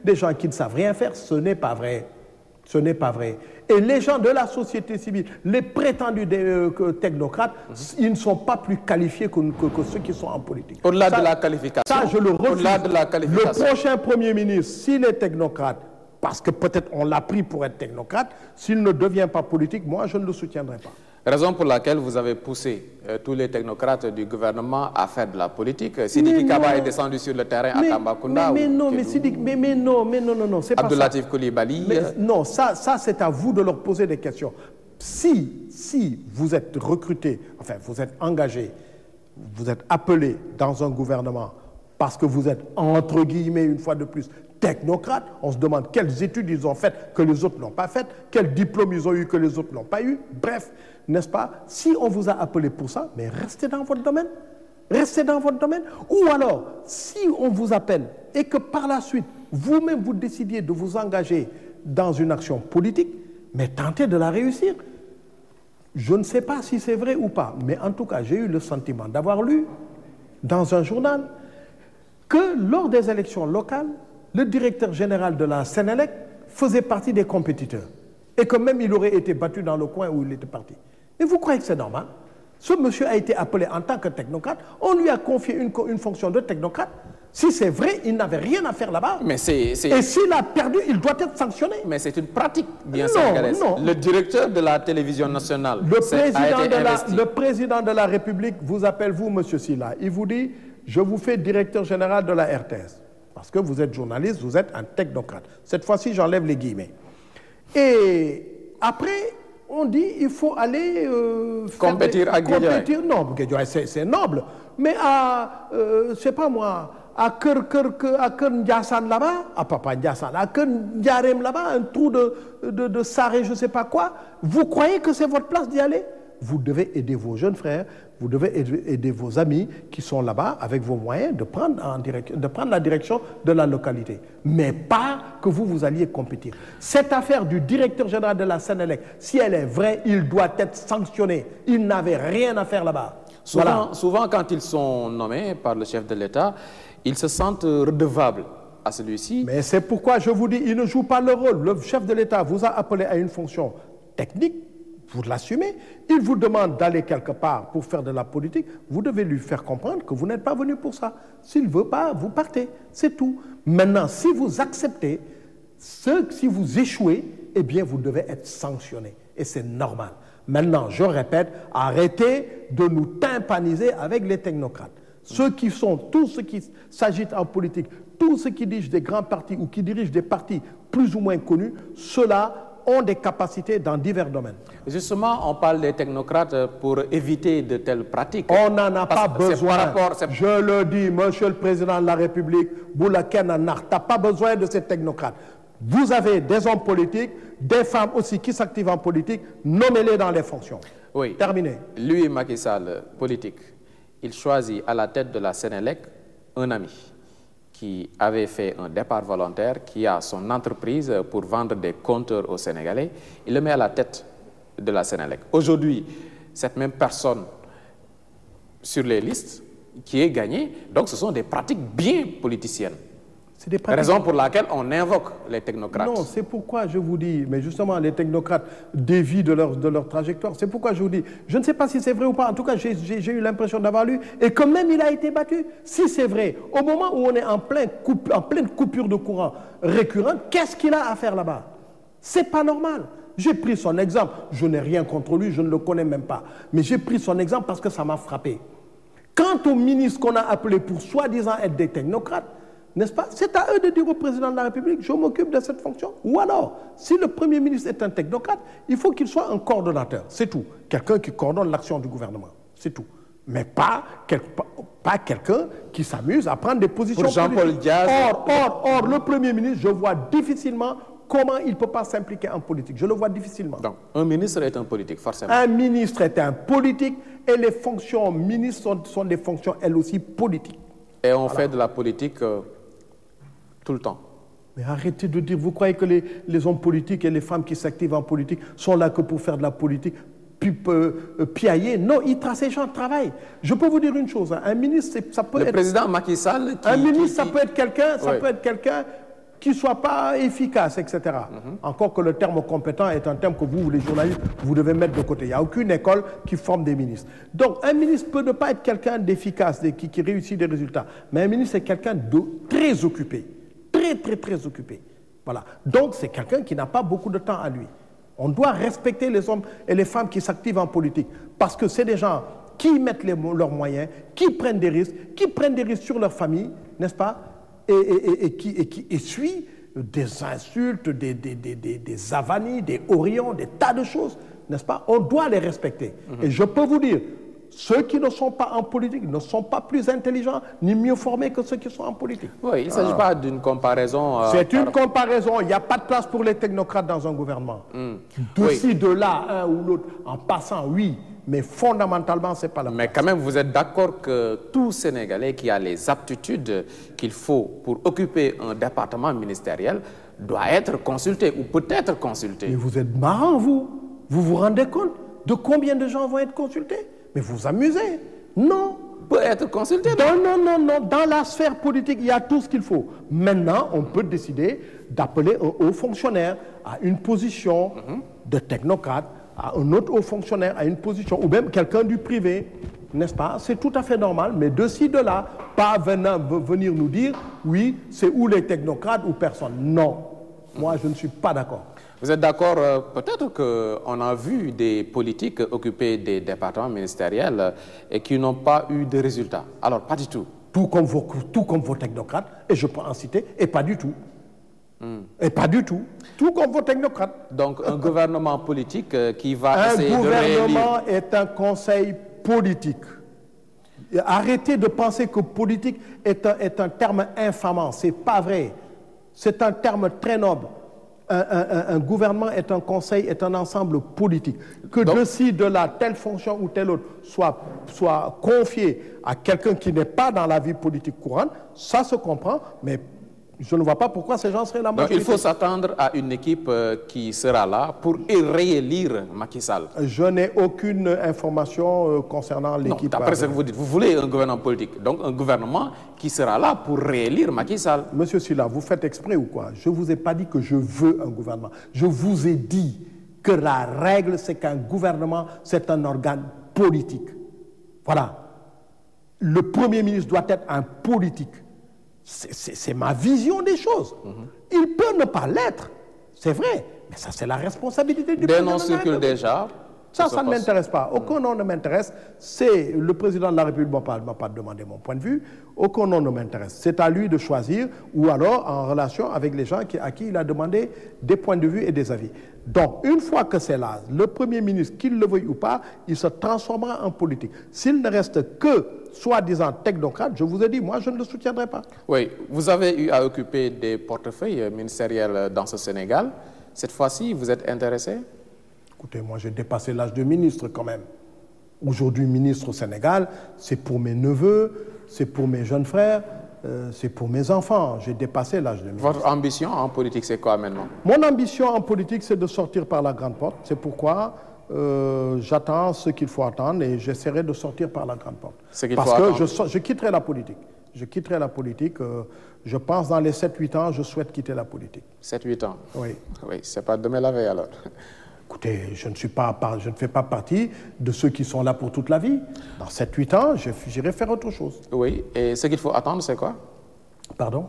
des gens qui ne savent rien faire. Ce n'est pas vrai. Ce n'est pas vrai. Et les gens de la société civile, les prétendus technocrates, ils ne sont pas plus qualifiés que ceux qui sont en politique. Au-delà de la qualification. Ça, je le refuse. Au-delà de la qualification. Le prochain Premier ministre, s'il est technocrate, parce que peut-être on l'a pris pour être technocrate, s'il ne devient pas politique, moi, je ne le soutiendrai pas. Raison pour laquelle vous avez poussé tous les technocrates du gouvernement à faire de la politique. Sidiki Kaba est descendu sur le terrain à Tambacounda. Mais non, c'est pas ça. Abdoulatif Coulibaly. Non, ça c'est à vous de leur poser des questions. Si vous êtes recruté, enfin vous êtes engagé, vous êtes appelé dans un gouvernement parce que vous êtes, entre guillemets, une fois de plus, technocrate, on se demande quelles études ils ont faites que les autres n'ont pas faites, quels diplômes ils ont eu que les autres n'ont pas eu, bref, n'est-ce pas? Si on vous a appelé pour ça, mais restez dans votre domaine. Restez dans votre domaine. Ou alors, si on vous appelle et que par la suite, vous-même vous décidiez de vous engager dans une action politique, mais tentez de la réussir. Je ne sais pas si c'est vrai ou pas, mais en tout cas, j'ai eu le sentiment d'avoir lu dans un journal que lors des élections locales, le directeur général de la Sénélec faisait partie des compétiteurs et que même il aurait été battu dans le coin où il était parti. Et vous croyez que c'est normal? Ce monsieur a été appelé en tant que technocrate, on lui a confié une fonction de technocrate. Si c'est vrai, il n'avait rien à faire là-bas. Et s'il a perdu, il doit être sanctionné. Mais c'est une pratique bien sénégalaise. Le directeur de la télévision nationale le président de la République vous appelle, vous, monsieur Silla. Il vous dit, je vous fais directeur général de la RTS. Parce que vous êtes journaliste, vous êtes un technocrate. Cette fois-ci, j'enlève les guillemets. Et après, on dit il faut aller compétir à Guédiawaye. Non, Guédiawaye, c'est noble. Mais à, je sais pas moi, à Kër Ndiassane là-bas, à Papa Ndiassane, à Kër Ndiarem là-bas, un trou de Saré, je ne sais pas quoi, vous croyez que c'est votre place d'y aller? Vous devez aider vos jeunes frères, vous devez aider vos amis qui sont là-bas avec vos moyens de prendre la direction de la localité. Mais pas que vous alliez compétir. Cette affaire du directeur général de la Sénélec, si elle est vraie, il doit être sanctionné. Il n'avait rien à faire là-bas. Souvent, quand ils sont nommés par le chef de l'État, ils se sentent redevables à celui-ci. Mais c'est pourquoi je vous dis, il ne joue pas le rôle. Le chef de l'État vous a appelé à une fonction technique. Vous l'assumez, il vous demande d'aller quelque part pour faire de la politique, vous devez lui faire comprendre que vous n'êtes pas venu pour ça. S'il ne veut pas, vous partez, c'est tout. Maintenant, si vous acceptez, si vous échouez, eh bien, vous devez être sanctionné. Et c'est normal. Maintenant, je répète, arrêtez de nous tympaniser avec les technocrates. Tous ceux qui s'agitent en politique, tous ceux qui dirigent des grands partis ou qui dirigent des partis plus ou moins connus, ceux-là ont des capacités dans divers domaines. Justement, on parle des technocrates pour éviter de telles pratiques. On n'en a pas besoin. Je le dis, monsieur le président de la République, Boula Kenanar, tu n'as pas besoin de ces technocrates. Vous avez des hommes politiques, des femmes aussi qui s'activent en politique, nommez-les dans les fonctions. Oui. Terminé. Lui, Macky Sall, politique, il choisit à la tête de la Sénélec un ami qui avait fait un départ volontaire, qui a son entreprise pour vendre des compteurs aux Sénégalais. Il le met à la tête de la Sénélec. Aujourd'hui, cette même personne sur les listes qui est gagnée, donc ce sont des pratiques bien politiciennes. C'est des pratiques... Raison pour laquelle on invoque les technocrates. Non, c'est pourquoi je vous dis, mais justement les technocrates dévient de leur trajectoire. C'est pourquoi je vous dis, je ne sais pas si c'est vrai ou pas, en tout cas j'ai eu l'impression d'avoir lu, et quand même il a été battu. Si c'est vrai, au moment où on est en pleine coupure de courant récurrente, qu'est-ce qu'il a à faire là-bas? C'est pas normal. J'ai pris son exemple, je n'ai rien contre lui, je ne le connais même pas, mais j'ai pris son exemple parce que ça m'a frappé. Quant aux ministres qu'on a appelés pour soi-disant être des technocrates, n'est-ce pas? C'est à eux de dire au président de la République, je m'occupe de cette fonction. Ou alors, si le Premier ministre est un technocrate, il faut qu'il soit un coordonnateur. C'est tout. Quelqu'un qui coordonne l'action du gouvernement. C'est tout. Mais pas quelqu'un qui s'amuse à prendre des positions politiques. Pour Jean-Paul Diaz. Or, le Premier ministre, je vois difficilement comment il ne peut pas s'impliquer en politique. Je le vois difficilement. Donc, un ministre est un politique, forcément. Un ministre est un politique et les fonctions ministres sont des fonctions, elles aussi, politiques. Et on fait de la politique... tout le temps. Mais arrêtez de dire, vous croyez que les hommes politiques et les femmes qui s'activent en politique sont là que pour faire de la politique, piailler? Non, ils tracent les gens de travail. Je peux vous dire une chose, hein, un ministre, ça peut être... Le président Macky Sall... Un ministre, ça peut être quelqu'un qui ne soit pas efficace, etc. Encore que le terme compétent est un terme que vous, les journalistes, vous devez mettre de côté. Il n'y a aucune école qui forme des ministres. Donc, un ministre peut ne pas être quelqu'un d'efficace, qui réussit des résultats. Mais un ministre, c'est quelqu'un de très occupé. Très occupé. Voilà. Donc, c'est quelqu'un qui n'a pas beaucoup de temps à lui. On doit respecter les hommes et les femmes qui s'activent en politique. Parce que c'est des gens qui mettent leurs moyens, qui prennent des risques sur leur famille, n'est-ce pas, et qui essuient des insultes, des avanies, des horions, des tas de choses, n'est-ce pas? On doit les respecter. Et je peux vous dire, ceux qui ne sont pas en politique ne sont pas plus intelligents ni mieux formés que ceux qui sont en politique. Oui, il ne s'agit pas d'une comparaison. C'est une comparaison. Il n'y a pas de place pour les technocrates dans un gouvernement. De de là, un ou l'autre, en passant, oui. Mais fondamentalement, ce n'est pas la place. Mais quand même, vous êtes d'accord que tout Sénégalais qui a les aptitudes qu'il faut pour occuper un département ministériel doit être consulté ou peut être consulté. Mais vous êtes marrant, vous. Vous vous rendez compte de combien de gens vont être consultés? Mais vous vous amusez. Non. Peut être consulté. Non. Dans la sphère politique, il y a tout ce qu'il faut. Maintenant, on peut décider d'appeler un haut fonctionnaire à une position de technocrate, à un autre haut fonctionnaire à une position, ou même quelqu'un du privé, n'est-ce pas? C'est tout à fait normal, mais de ci, de là, pas venir nous dire, oui, c'est où les technocrates ou personne. Non, moi je ne suis pas d'accord. Vous êtes d'accord? Peut-être qu'on a vu des politiques occuper des départements ministériels et qui n'ont pas eu de résultats. Alors, pas du tout. Tout comme vos technocrates, et je peux en citer, et pas du tout. Et pas du tout. Tout comme vos technocrates. Donc, un gouvernement politique qui va essayer de réélire... Un gouvernement est un conseil politique. Arrêtez de penser que politique est un terme infamant. Ce n'est pas vrai. C'est un terme très noble. Un gouvernement est un conseil, est un ensemble politique. Que de ci, de là, telle fonction ou telle autre soit confiée à quelqu'un qui n'est pas dans la vie politique courante, ça se comprend, mais je ne vois pas pourquoi ces gens seraient la majorité. Donc il faut s'attendre à une équipe qui sera là pour réélire Macky Sall. Je n'ai aucune information concernant l'équipe. D'après ce que vous dites, vous voulez un gouvernement politique, donc un gouvernement qui sera là pour réélire Macky Sall. Monsieur Sylla, vous faites exprès ou quoi? Je ne vous ai pas dit que je veux un gouvernement. Je vous ai dit que la règle, c'est qu'un gouvernement, c'est un organe politique. Voilà. Le Premier ministre doit être un politique. C'est ma vision des choses. Il peut ne pas l'être, c'est vrai, mais ça c'est la responsabilité du président. Des noms circulent déjà. Ça ne m'intéresse pas. Aucun nom ne m'intéresse. C'est le président de la République ne m'a pas demandé mon point de vue. Aucun nom ne m'intéresse. C'est à lui de choisir, ou alors en relation avec les gens à qui il a demandé des points de vue et des avis. Donc, une fois que c'est là, le Premier ministre, qu'il le veuille ou pas, il se transformera en politique. S'il ne reste que, soi-disant, technocrate, je vous ai dit, moi, je ne le soutiendrai pas. Oui, vous avez eu à occuper des portefeuilles ministériels dans ce Sénégal. Cette fois-ci, vous êtes intéressé? Écoutez, moi, j'ai dépassé l'âge de ministre quand même. Aujourd'hui, ministre au Sénégal, c'est pour mes neveux, c'est pour mes jeunes frères, c'est pour mes enfants. J'ai dépassé l'âge de ministre. Votre ambition en politique, c'est quoi maintenant? Mon ambition en politique, c'est de sortir par la grande porte. C'est pourquoi j'attends ce qu'il faut attendre et j'essaierai de sortir par la grande porte. Parce que je quitterai la politique. Je quitterai la politique. Je pense dans les 7-8 ans, je souhaite quitter la politique. 7-8 ans? Oui. Oui, c'est pas demain la veille alors. Écoutez, je ne fais pas partie de ceux qui sont là pour toute la vie. Dans 7-8 ans, j'irai faire autre chose. Oui, et ce qu'il faut attendre, c'est quoi? Pardon?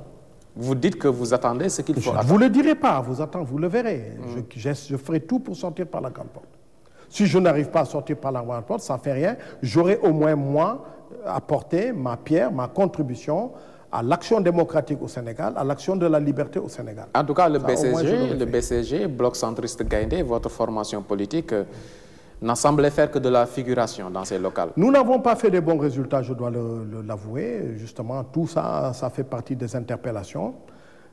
Vous dites que vous attendez ce qu'il faut attendre. Je ne vous le dirai pas, vous le verrez. Je ferai tout pour sortir par la grande porte. Si je n'arrive pas à sortir par la grande porte, ça ne fait rien. J'aurai au moins, moi, apporté ma pierre, ma contribution à l'action démocratique au Sénégal, à l'action de la liberté au Sénégal. En tout cas, le BCG, Bloc centriste Gaïndé, votre formation politique, n'a semblé faire que de la figuration dans ces locales. Nous n'avons pas fait de bons résultats, je dois l'avouer. Justement, tout ça, ça fait partie des interpellations.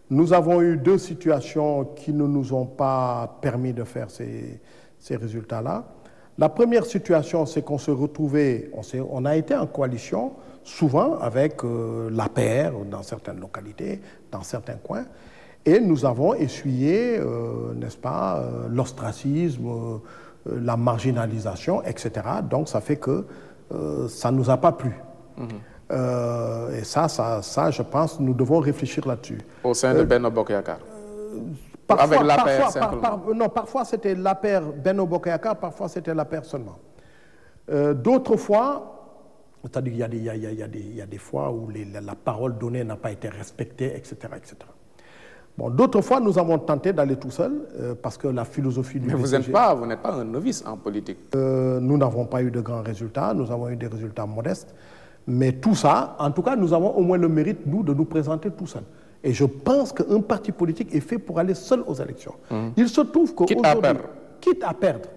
Nous avons eu 2 situations qui ne nous ont pas permis de faire ces résultats-là. La première situation, c'est qu'on se retrouvait, on a été en coalition, souvent avec l'APR dans certaines localités, dans certains coins, et nous avons essuyé, n'est-ce pas, l'ostracisme, la marginalisation, etc. Donc ça fait que ça ne nous a pas plu. Et ça, je pense, nous devons réfléchir là-dessus. Au sein de Benno Bokk Yakaar. Parfois, avec l'APR simplement. non, parfois c'était l'APR Benno Bokk Yakaar, parfois c'était l'APR seulement. D'autres fois, c'est-à-dire il y a des fois où la parole donnée n'a pas été respectée, etc. etc. Bon, d'autres fois, nous avons tenté d'aller tout seul parce que la philosophie du Mais vous n'êtes pas un novice en politique. Nous n'avons pas eu de grands résultats, nous avons eu des résultats modestes. Mais tout ça, en tout cas, nous avons au moins le mérite, nous, de nous présenter tout seul. Et je pense qu'un parti politique est fait pour aller seul aux élections. Il se trouve qu'aujourd'hui, quitte à perdre.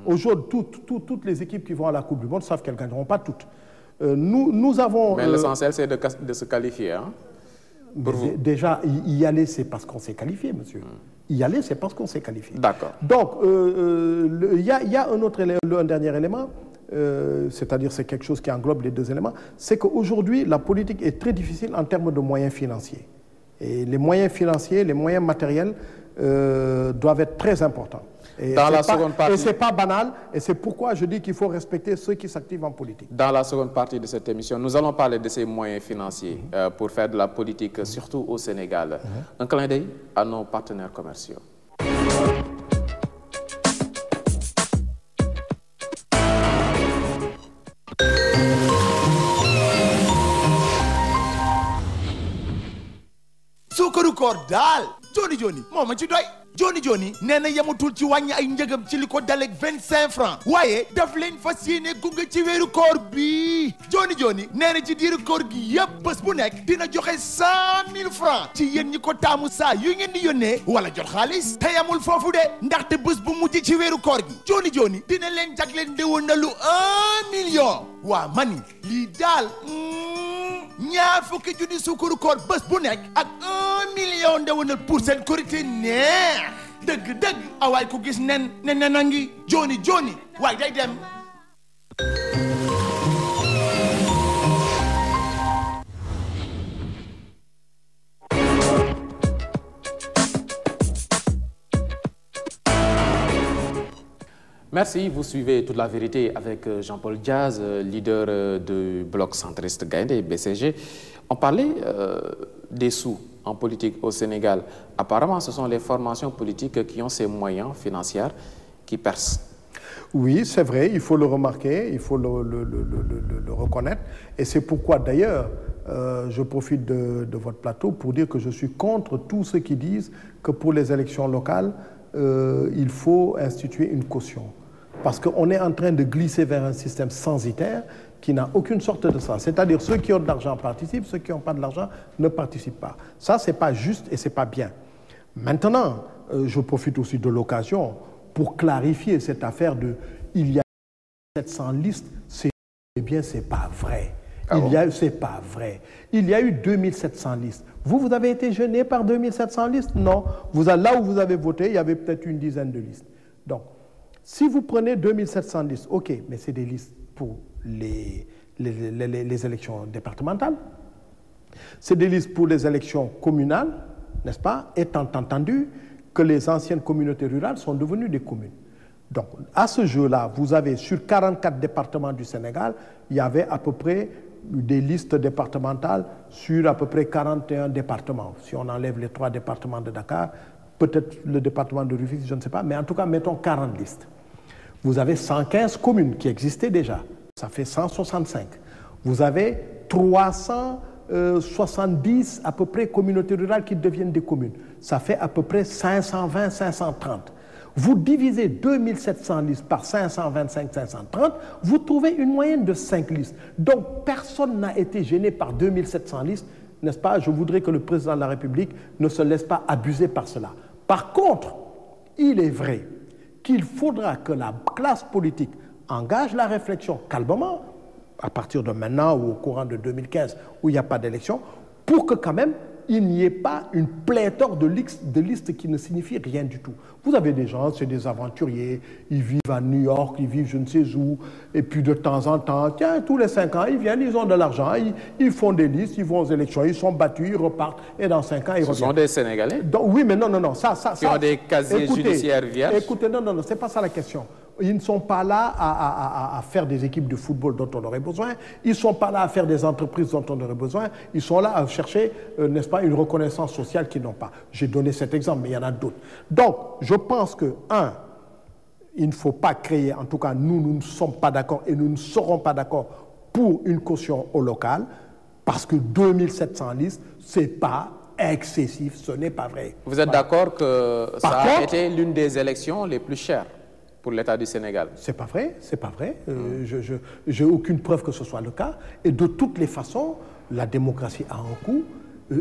Aujourd'hui, toutes les équipes qui vont à la Coupe du Monde savent qu'elles ne gagneront pas toutes. Nous avons... Mais l'essentiel, c'est de se qualifier. Hein, pour vous. Déjà, y aller, c'est parce qu'on s'est qualifié, monsieur. Y aller, c'est parce qu'on s'est qualifié. D'accord. Donc, il y a un dernier élément, c'est-à-dire c'est quelque chose qui englobe les deux éléments, c'est qu'aujourd'hui, la politique est très difficile en termes de moyens financiers. Et les moyens financiers, les moyens matériels doivent être très importants. Et ce n'est pas banal, et c'est pourquoi je dis qu'il faut respecter ceux qui s'activent en politique. Dans la seconde partie de cette émission, nous allons parler de ces moyens financiers pour faire de la politique, surtout au Sénégal. Un clin d'œil à nos partenaires commerciaux. Suukaru koor daal Joni moo ma ci doy Joni nee na yematul ci wàññi ay njëgam ci li ko dalee 25 francs waaye daf leen fas yéene gunge ci weeru koor bi Joni nee na ci diiru koor gi yëpp bés bu nekk dina joxe 100 000 francs ci yéen ñi ko taamu saa yu ngeen di yónnee wala jot xaalis te yamul foofu de ndaxte bés bu mujj ci weeru koor gi Joni dina leen jagleen ndéwénalu 1 million waa mani lii daal ñaar fukki junni suukaru koor bés bu nekk ak 1 million ndéwénal pour seen korité neex dëgg awaay ku gis nen nangi Joni waay day dem. Merci, vous suivez Toute la vérité avec Jean-Paul Diaz, leader du bloc centriste Gaïndé, BCG. On parlait des sous en politique au Sénégal. Apparemment, ce sont les formations politiques qui ont ces moyens financiers qui percent. Oui, c'est vrai, il faut le remarquer, il faut le reconnaître. Et c'est pourquoi, d'ailleurs, je profite de votre plateau pour dire que je suis contre tous ceux qui disent que pour les élections locales, il faut instituer une caution. Parce qu'on est en train de glisser vers un système censitaire qui n'a aucune sorte de sens. C'est-à-dire ceux qui ont de l'argent participent, ceux qui n'ont pas de l'argent ne participent pas. Ça, ce n'est pas juste et ce n'est pas bien. Maintenant, je profite aussi de l'occasion pour clarifier cette affaire de « il y a 700 listes », eh bien, ce n'est pas vrai. C'est pas vrai. Il y a eu 2700 listes. Vous avez été gêné par 2700 listes? Non. Là où vous avez voté, il y avait peut-être une dizaine de listes. Donc, si vous prenez 2700 listes, ok, mais c'est des listes pour les élections départementales. C'est des listes pour les élections communales, n'est-ce pas? Étant entendu que les anciennes communautés rurales sont devenues des communes. Donc, à ce jeu-là, vous avez sur 44 départements du Sénégal, il y avait à peu près des listes départementales sur à peu près 41 départements. Si on enlève les 3 départements de Dakar, peut-être le département de Rufisque, je ne sais pas, mais en tout cas, mettons 40 listes. Vous avez 115 communes qui existaient déjà, ça fait 165. Vous avez 370 à peu près communautés rurales qui deviennent des communes. Ça fait à peu près 520, 530. Vous divisez 2700 listes par 525, 530, vous trouvez une moyenne de 5 listes. Donc, personne n'a été gêné par 2700 listes, n'est-ce pas? Je voudrais que le président de la République ne se laisse pas abuser par cela. Par contre, il est vrai qu'il faudra que la classe politique engage la réflexion calmement, à partir de maintenant ou au courant de 2015, où il n'y a pas d'élection, pour que quand même, il n'y ait pas une pléthore de listes qui ne signifient rien du tout. Vous avez des gens, c'est des aventuriers, ils vivent à New York, ils vivent je ne sais où, et puis de temps en temps, tiens, tous les 5 ans, ils viennent, ils ont de l'argent, ils font des listes, ils vont aux élections, ils sont battus, ils repartent, et dans 5 ans, ils reviennent. Ce sont des Sénégalais? Donc, oui, mais non, ça... Qui ont des casiers judiciaires vierges? Écoutez, non, c'est pas ça la question. Ils ne sont pas là à faire des équipes de football dont on aurait besoin. Ils ne sont pas là à faire des entreprises dont on aurait besoin. Ils sont là à chercher, n'est-ce pas, une reconnaissance sociale qu'ils n'ont pas. J'ai donné cet exemple, mais il y en a d'autres. Donc, je pense que, il ne faut pas créer, en tout cas, nous ne sommes pas d'accord et nous ne serons pas d'accord pour une caution au local, parce que 2700 listes, ce n'est pas excessif, ce n'est pas vrai. Vous êtes d'accord que ça a été l'une des élections les plus chères pour l'État du Sénégal? C'est pas vrai, c'est pas vrai. Je n'ai aucune preuve que ce soit le cas. Et de toutes les façons, la démocratie a un coût.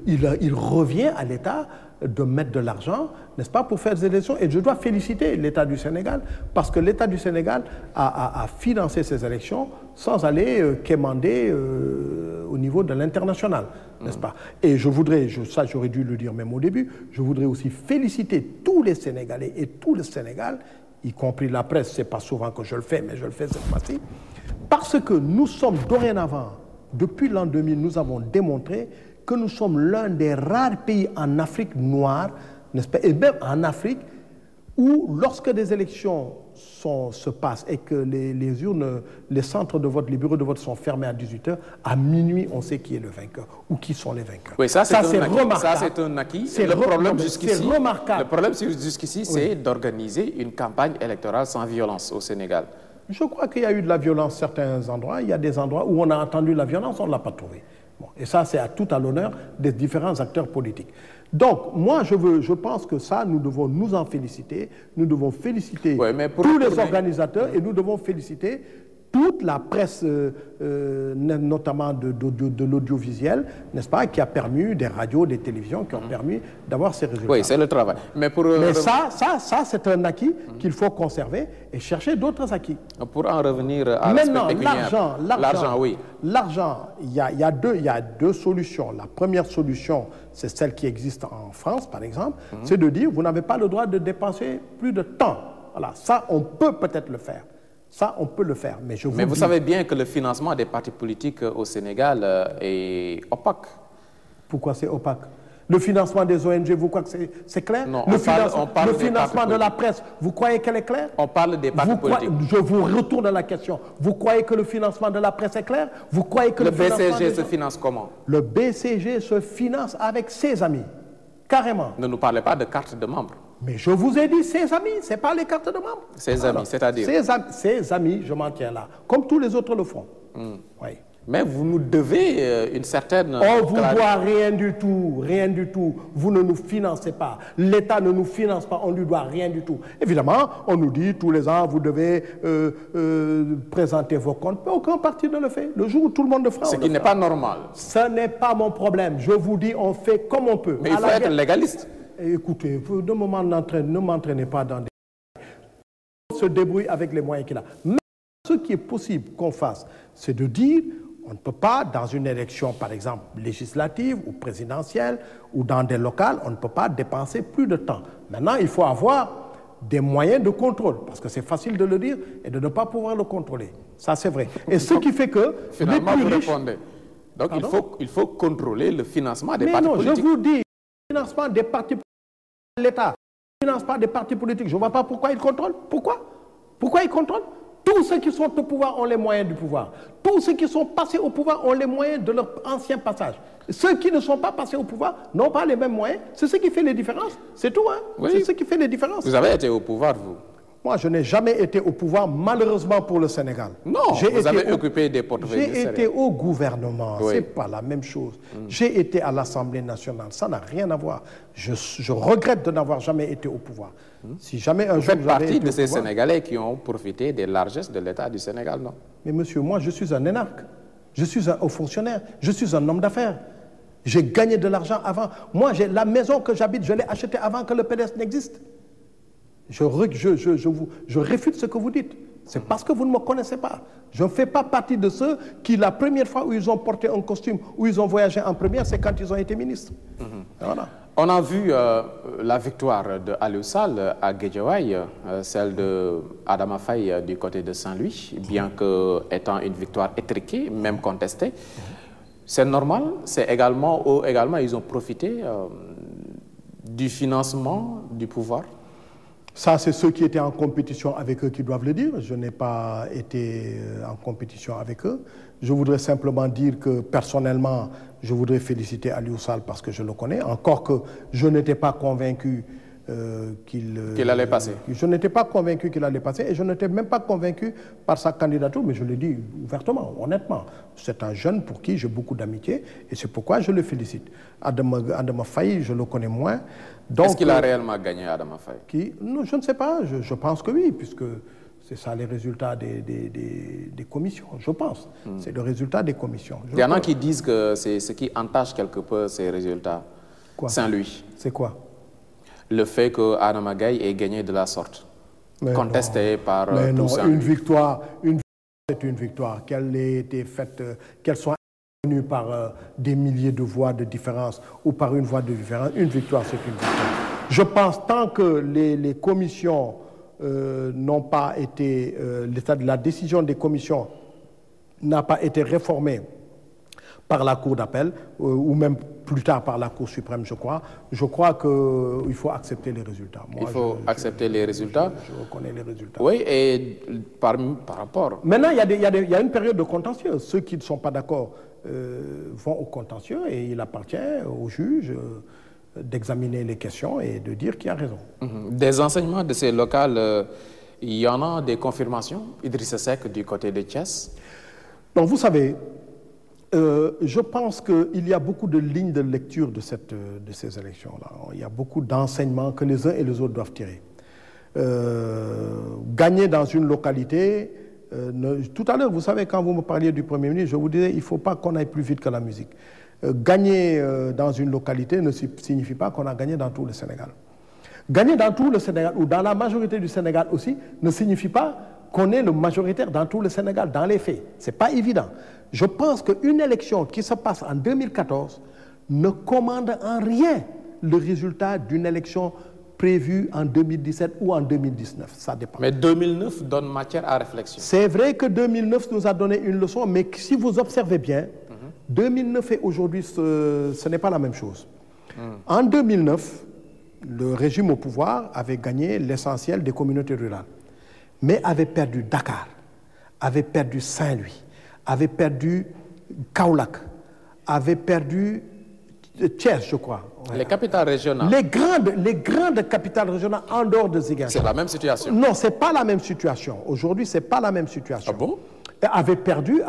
Il revient à l'État de mettre de l'argent, n'est-ce pas, pour faire des élections. Et je dois féliciter l'État du Sénégal, parce que l'État du Sénégal a financé ces élections sans aller quémander au niveau de l'international, n'est-ce pas. Et je voudrais, ça j'aurais dû le dire même au début, je voudrais aussi féliciter tous les Sénégalais et tout le Sénégal, y compris la presse, c'est pas souvent que je le fais, mais je le fais cette fois-ci, parce que nous sommes dorénavant, depuis l'an 2000, nous avons démontré que nous sommes l'un des rares pays en Afrique noire, n'est-ce pas, et même en Afrique, où lorsque des élections se passent et que les urnes, les centres de vote, les bureaux de vote sont fermés à 18h, à minuit, on sait qui est le vainqueur ou qui sont les vainqueurs. Oui, ça c'est remarquable. Ça c'est un acquis. Le problème jusqu'ici, c'est d'organiser une campagne électorale sans violence au Sénégal. Je crois qu'il y a eu de la violence à certains endroits. Il y a des endroits où on a entendu la violence, on ne l'a pas trouvée. Bon, et ça, c'est tout à l'honneur des différents acteurs politiques. Donc, moi, je pense que ça, nous devons nous en féliciter. Nous devons féliciter tous les organisateurs et nous devons féliciter toute la presse, notamment de l'audiovisuel, n'est-ce pas, qui a permis, des radios, des télévisions, qui ont permis d'avoir ces résultats. Oui, c'est le travail. Mais ça, c'est un acquis qu'il faut conserver et chercher d'autres acquis. Pour en revenir à l'aspect pécuniaire. L'argent, oui. L'argent, il y a deux solutions. La première solution, c'est celle qui existe en France, par exemple, c'est de dire, vous n'avez pas le droit de dépenser plus de temps. Voilà, ça, on peut peut-être le faire. Ça, on peut le faire. Mais vous savez bien que le financement des partis politiques au Sénégal est opaque. Pourquoi c'est opaque? Le financement des ONG, vous croyez que c'est clair? Non, le financement de la presse, vous croyez qu'elle est claire? On parle des partis politiques. Je vous retourne à la question. Vous croyez que le financement de la presse est clair? Vous croyez que le BCG se finance comment? Le BCG se finance avec ses amis, carrément. Ne nous parlez pas de carte de membre. Mais je vous ai dit ses amis, ce n'est pas les cartes de membres. Ses amis, c'est-à-dire? Ses amis, je m'en tiens là, comme tous les autres le font. Oui. Mais vous nous devez une certaine... On vous doit rien du tout, rien du tout. Vous ne nous financez pas. L'État ne nous finance pas, on ne lui doit rien du tout. Évidemment, on nous dit tous les ans, vous devez présenter vos comptes. Mais aucun parti ne le fait. Le jour où tout le monde le fera, ce qui n'est pas normal. Ce n'est pas mon problème. Je vous dis, on fait comme on peut. Mais il faut être légaliste. Écoutez, ne m'entraînez pas dans des... On se débrouille avec les moyens qu'il a. Mais ce qui est possible qu'on fasse, c'est de dire, on ne peut pas, dans une élection, par exemple, législative ou présidentielle, ou dans des locales, on ne peut pas dépenser plus de temps. Maintenant, il faut avoir des moyens de contrôle, parce que c'est facile de le dire et de ne pas pouvoir le contrôler. Ça, c'est vrai. Et ce qui fait que... Finalement, vous répondez. Donc, il faut contrôler le financement des partis politiques. Je vous dis, le financement des partis politiques, l'État ne finance pas des partis politiques. Je ne vois pas pourquoi ils contrôlent. Pourquoi ils contrôlent? Tous ceux qui sont au pouvoir ont les moyens du pouvoir. Tous ceux qui sont passés au pouvoir ont les moyens de leur ancien passage. Ceux qui ne sont pas passés au pouvoir n'ont pas les mêmes moyens. C'est ce qui fait les différences. C'est tout, hein? Oui. C'est ce qui fait les différences. Vous avez été au pouvoir, vous? Moi, je n'ai jamais été au pouvoir, malheureusement pour le Sénégal. Non, vous avez occupé des portefeuilles. J'ai été au gouvernement, ce n'est pas la même chose. J'ai été à l'Assemblée nationale, ça n'a rien à voir. Je regrette de n'avoir jamais été au pouvoir. Si jamais un jour vous faites partie de ces Sénégalais qui ont profité des largesses de l'État du Sénégal, non? Mais monsieur, moi je suis un énarque, je suis un haut fonctionnaire, je suis un homme d'affaires. J'ai gagné de l'argent avant. Moi, la maison que j'habite, je l'ai achetée avant que le PDS n'existe. Je réfute ce que vous dites. C'est parce que vous ne me connaissez pas. Je ne fais pas partie de ceux qui, la première fois où ils ont porté un costume, où ils ont voyagé en première, c'est quand ils ont été ministres. Voilà. On a vu la victoire de Aliou Sall à Guédiawaye, celle de Adama Faye du côté de Saint-Louis, bien que étant une victoire étriquée, même contestée. C'est normal. C'est également ils ont profité du financement du pouvoir. Ça, c'est ceux qui étaient en compétition avec eux qui doivent le dire. Je n'ai pas été en compétition avec eux. Je voudrais simplement dire que, personnellement, je voudrais féliciter Aliou Sall parce que je le connais. Encore que je n'étais pas convaincu qu'il allait passer. Je n'étais pas convaincu qu'il allait passer et je n'étais même pas convaincu par sa candidature, mais je le dis ouvertement, honnêtement. C'est un jeune pour qui j'ai beaucoup d'amitié et c'est pourquoi je le félicite. Adama Faye, je le connais moins. Est-ce qu'il a réellement gagné, Adama Faye? Non, je ne sais pas. Je pense que oui, puisque c'est ça les résultats des commissions, je pense. C'est le résultat des commissions. Il y en a qui disent que c'est ce qui entache quelque peu ces résultats. Quoi? Saint-Louis. C'est quoi? Le fait que Adama Gaye ait gagné de la sorte, mais contesté non. par mais non, Saint-Louis. Une victoire, c'est une victoire. Qu'elle ait été faite, qu'elle soit obtenue par des milliers de voix de différence ou par une voix de différence, une victoire, c'est une victoire. Je pense tant que les commissions n'ont pas été, la décision des commissions n'a pas été réformée par la Cour d'appel, ou même plus tard par la Cour suprême, je crois qu'il faut accepter les résultats. Il faut accepter les résultats. Je reconnais les résultats. Oui, et par rapport... Maintenant, il y a une période de contentieux. Ceux qui ne sont pas d'accord vont au contentieux et il appartient au juge d'examiner les questions et de dire qui a raison. Des enseignements de ces locales, il y en a des confirmations? Idrissa Seck du côté de Thiès? Donc, vous savez, je pense qu'il y a beaucoup de lignes de lecture de ces élections-là. Il y a beaucoup d'enseignements que les uns et les autres doivent tirer. Gagner dans une localité, tout à l'heure, vous savez, quand vous me parliez du Premier ministre, je vous disais, il ne faut pas qu'on aille plus vite que la musique. Gagner dans une localité ne signifie pas qu'on a gagné dans tout le Sénégal. Gagner dans tout le Sénégal, ou dans la majorité du Sénégal aussi, ne signifie pas qu'on est le majoritaire dans tout le Sénégal, dans les faits. Ce n'est pas évident. Je pense qu'une élection qui se passe en 2014 ne commande en rien le résultat d'une élection prévue en 2017 ou en 2019. Ça dépend. Mais 2009 donne matière à réflexion. C'est vrai que 2009 nous a donné une leçon, mais si vous observez bien, 2009 et aujourd'hui, ce n'est pas la même chose. En 2009, le régime au pouvoir avait gagné l'essentiel des communautés rurales, mais avait perdu Dakar, avait perdu Saint-Louis, avait perdu Kaolack, avait perdu Thiès, je crois. Les capitales régionales. Les grandes capitales régionales en dehors de Ziguinchor. C'est la même situation. Non, ce n'est pas la même situation. Aujourd'hui, ce n'est pas la même situation. Ah bon? Avait perdu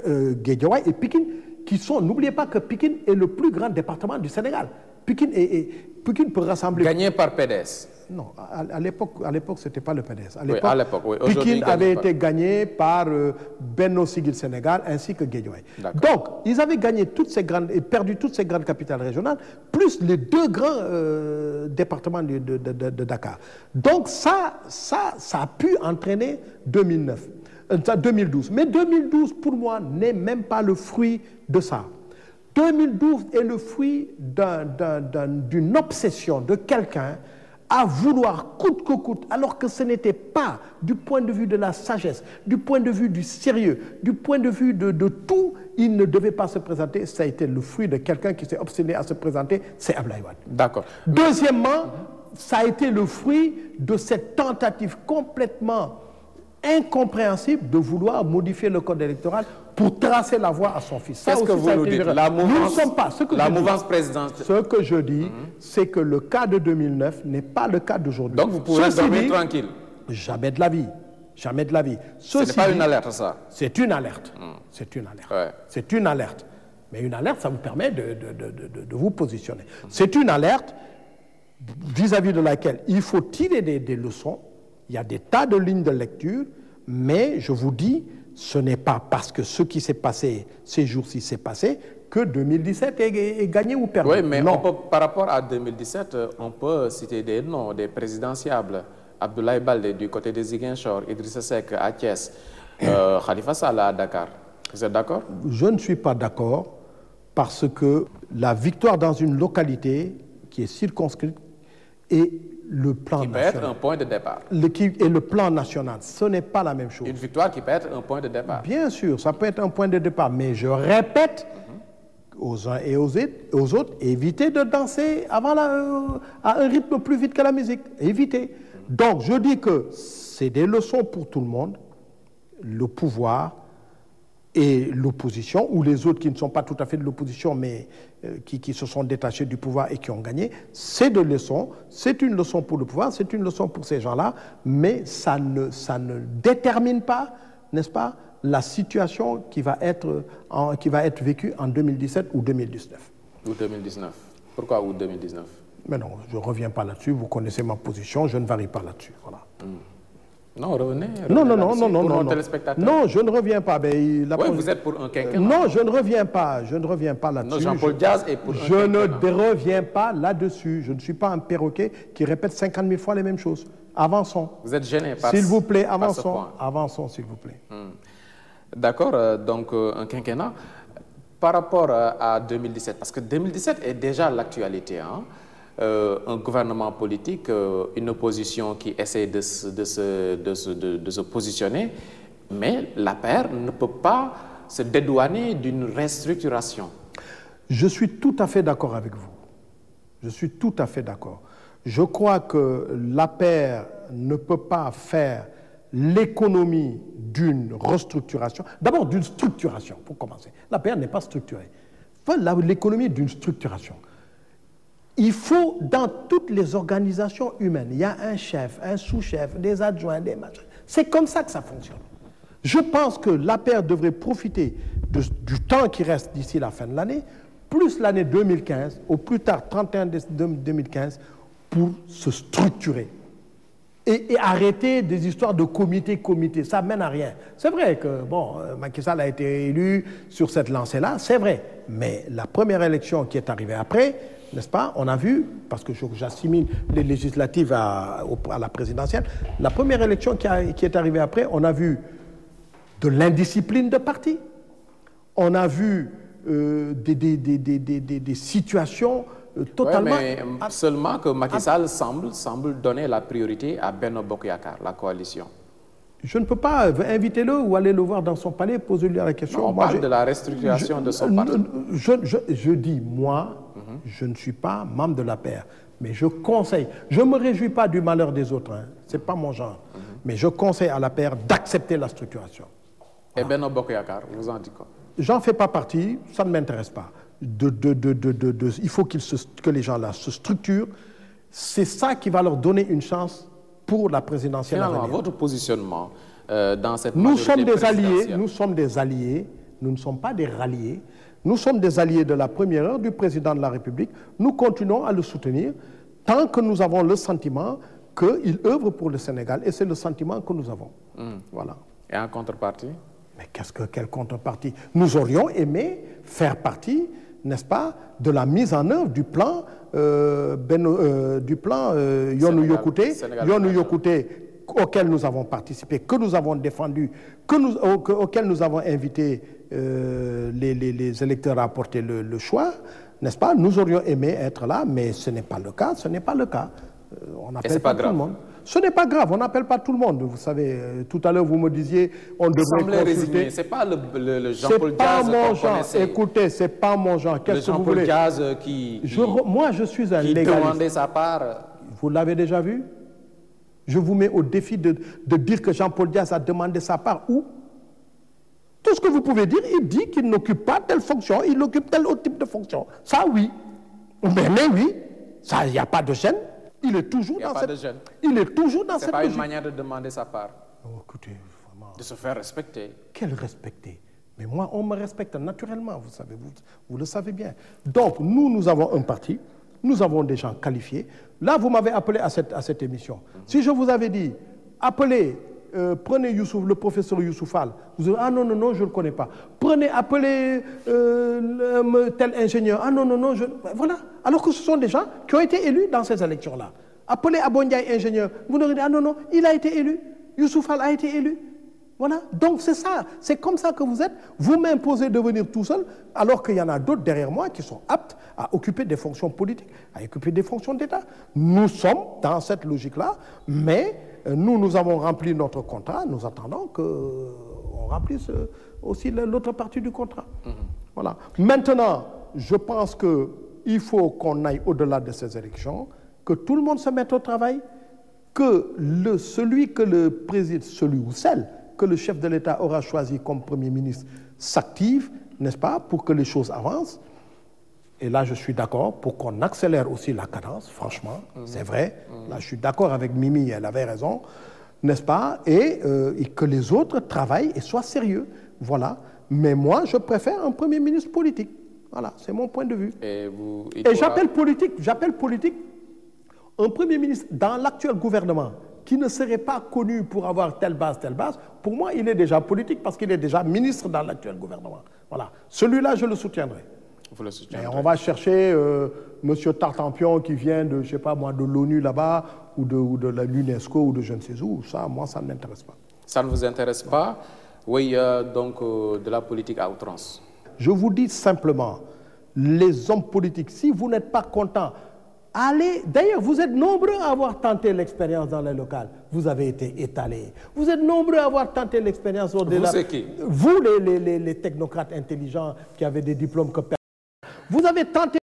Guédiawaye et Pikine, qui sont... N'oubliez pas que Pikine est le plus grand département du Sénégal. Pikine peut rassembler... Gagné par PDS. Non, à l'époque, ce n'était pas le PDS. À l'époque, oui. Pikine avait été gagné par Benno Siggil Sénégal ainsi que Guédiawaye. Donc, ils avaient gagné et perdu toutes ces grandes capitales régionales, plus les deux grands départements de Dakar. Donc, ça a pu entraîner 2012. Mais 2012, pour moi, n'est même pas le fruit de ça. 2012 est le fruit d'une obsession de quelqu'un à vouloir coûte que coûte, alors que ce n'était pas du point de vue de la sagesse, du point de vue du sérieux, du point de vue de tout, il ne devait pas se présenter. Ça a été le fruit de quelqu'un qui s'est obstiné à se présenter, c'est Abdoulaye Wade. D'accord. Deuxièmement, ça a été le fruit de cette tentative complètement incompréhensible de vouloir modifier le code électoral pour tracer la voie à son fils. Qu'est-ce que vous nous dites? La mouvance présidentielle. Ce que je dis, c'est que le cas de 2009 n'est pas le cas d'aujourd'hui. Donc vous pouvez dormir tranquille? Jamais de la vie. Jamais de la vie. Ce n'est pas une alerte, ça? C'est une alerte. C'est une alerte. Ouais. C'est une alerte. Mais une alerte, ça vous permet de vous positionner. C'est une alerte vis-à-vis de laquelle il faut tirer des leçons. Il y a des tas de lignes de lecture, mais je vous dis, ce n'est pas parce que ce qui s'est passé ces jours-ci s'est passé que 2017 est gagné ou perdu. Oui, mais par rapport à 2017, on peut citer des noms, des présidentiables. Abdoulaye Baldé du côté de Ziguinchor, Idrissa Seck à Thiès, Khalifa Sall à Dakar. Vous êtes d'accord? Je ne suis pas d'accord parce que la victoire dans une localité qui est circonscrite est le plan national. Qui peut être un point de départ. Et le plan national, ce n'est pas la même chose. Une victoire qui peut être un point de départ. Bien sûr, ça peut être un point de départ, mais je répète, aux uns et aux autres, évitez de danser avant à un rythme plus vite que la musique. Évitez. Donc, je dis que c'est des leçons pour tout le monde, le pouvoir et l'opposition, ou les autres qui ne sont pas tout à fait de l'opposition, mais qui se sont détachés du pouvoir et qui ont gagné. C'est des leçons. C'est une leçon pour le pouvoir, c'est une leçon pour ces gens-là, mais ça ne détermine pas, n'est-ce pas, la situation qui va être vécue en 2017 ou 2019. Ou 2019. Pourquoi ou 2019? Mais non, je ne reviens pas là-dessus. Vous connaissez ma position, je ne varie pas là-dessus. Voilà. Non, revenez. Non, téléspectateurs. Non, je ne reviens pas. Oui, vous êtes pour un quinquennat. Non, je ne reviens pas. Je ne reviens pas là-dessus. Non, Jean-Paul Diaz est pour un quinquennat. Je ne reviens pas là-dessus. Je ne suis pas un perroquet qui répète 50 000 fois les mêmes choses. Avançons. Vous êtes gêné par s'il vous plaît, avançons. Avançons, s'il vous plaît. D'accord, donc un quinquennat. Par rapport à 2017, parce que 2017 est déjà l'actualité, hein? Un gouvernement politique, une opposition qui essaie de se positionner, mais l'APR ne peut pas se dédouaner d'une restructuration. Je suis tout à fait d'accord avec vous. Je suis tout à fait d'accord. Je crois que l'APR ne peut pas faire l'économie d'une restructuration, d'abord d'une structuration, pour commencer. L'APR n'est pas structurée. Enfin, l'économie d'une structuration. Il faut, dans toutes les organisations humaines, il y a un chef, un sous-chef, des adjoints, des machins. C'est comme ça que ça fonctionne. Je pense que l'APR devrait profiter du temps qui reste d'ici la fin de l'année, plus l'année 2015, au plus tard 31 décembre 2015, pour se structurer. Et arrêter des histoires de comité, ça mène à rien. C'est vrai que, bon, Macky Sall a été élu sur cette lancée-là, c'est vrai. Mais la première élection qui est arrivée après, n'est-ce pas, on a vu, parce que j'assimile les législatives à la présidentielle, la première élection qui est arrivée après, on a vu de l'indiscipline de parti. On a vu des situations totalement... Ouais, mais seulement que Macky Sall semble donner la priorité à Benno Bokk Yakaar, la coalition. Je ne peux pas inviter-le ou aller le voir dans son palais, poser-lui la question. Non, on parle de la restructuration de son parti. Je dis, moi, je ne suis pas membre de l'APR, mais je conseille. Je ne me réjouis pas du malheur des autres, hein, ce n'est pas mon genre. Mais je conseille à l'APR d'accepter la structuration. Et Benno Bokk Yakaar, vous en dites quoi? J'en fais pas partie, ça ne m'intéresse pas. Il faut que les gens là se structurent. C'est ça qui va leur donner une chance pour la présidentielle. Finalement, votre positionnement dans cette nous sommes des alliés, nous ne sommes pas des ralliés. Nous sommes des alliés de la première heure du président de la République. Nous continuons à le soutenir tant que nous avons le sentiment qu'il œuvre pour le Sénégal. Et c'est le sentiment que nous avons. Voilà. Et en contrepartie? Mais quelle contrepartie? Nous aurions aimé faire partie, n'est-ce pas, de la mise en œuvre du plan Yoonu Yokkouté, auquel nous avons participé, que nous avons défendu, auquel nous avons invité les électeurs à apporter le choix, n'est-ce pas? Nous aurions aimé être là, mais ce n'est pas le cas, on n'appelle pas tout le monde. Ce n'est pas grave, on n'appelle pas tout le monde. Vous savez, tout à l'heure, vous me disiez, on devrait consulter. Ce n'est pas le Jean-Paul Diaz qu'on connaissait. Écoutez, ce n'est pas mon genre. Qu'est-ce que vous voulez? Diaz moi, je suis un légaliste. Qui demandait sa part. Vous l'avez déjà vu? Je vous mets au défi de dire que Jean-Paul Diaz a demandé sa part. Où? Tout ce que vous pouvez dire, il dit qu'il n'occupe pas telle fonction, il occupe tel autre type de fonction. Ça, oui. Mais oui, il n'y a pas de gêne. Il est toujours dans cette logique. C'est pas une manière de demander sa part. Oh, écoutez, vraiment. De se faire respecter. Quel respecter? Mais moi, on me respecte naturellement, vous savez, vous le savez bien. Donc, nous avons un parti, nous avons des gens qualifiés. Là, vous m'avez appelé à cette émission. Si je vous avais dit, appelez, prenez le professeur Youssouf Fall, vous avez dit, ah non, je ne le connais pas. Appelez tel ingénieur, ah non, voilà. Alors que ce sont des gens qui ont été élus dans ces élections-là. Appelez Abondiaï ingénieur, vous n'aurez dit, ah non, il a été élu, Youssouf Fall a été élu. Voilà, donc c'est ça, c'est comme ça que vous êtes. Vous m'imposez de venir tout seul, alors qu'il y en a d'autres derrière moi qui sont aptes à occuper des fonctions politiques, à occuper des fonctions d'État. Nous sommes dans cette logique-là, mais nous avons rempli notre contrat, nous attendons qu'on remplisse aussi l'autre partie du contrat. Voilà. Maintenant, je pense qu'il faut qu'on aille au-delà de ces élections, que tout le monde se mette au travail, que celui ou celle que le chef de l'État aura choisi comme Premier ministre s'active, n'est-ce pas, pour que les choses avancent. Et là, je suis d'accord pour qu'on accélère aussi la cadence, franchement, c'est vrai. Là, je suis d'accord avec Mimi, elle avait raison, n'est-ce pas, et que les autres travaillent et soient sérieux. Voilà. Mais moi, je préfère un Premier ministre politique. Voilà, c'est mon point de vue. Et j'appelle politique un Premier ministre dans l'actuel gouvernement qui ne serait pas connu pour avoir telle base. Pour moi, il est déjà politique parce qu'il est déjà ministre dans l'actuel gouvernement. Voilà. Celui-là, je le soutiendrai. Vous le soutiendrez. Et on va chercher M. Tartampion qui vient de, je sais pas moi, de l'ONU là-bas ou de l'UNESCO ou de je ne sais où. Ça, moi, ça ne m'intéresse pas. Ça ne vous intéresse pas? Oui, donc de la politique à outrance. Je vous dis simplement, les hommes politiques, si vous n'êtes pas contents, allez. D'ailleurs, vous êtes nombreux à avoir tenté l'expérience dans les locales. Vous avez été étalés. Vous êtes nombreux à avoir tenté l'expérience au-delà. Vous, c'est qui? Vous, les technocrates intelligents qui avaient des diplômes que personne. Vous avez tenté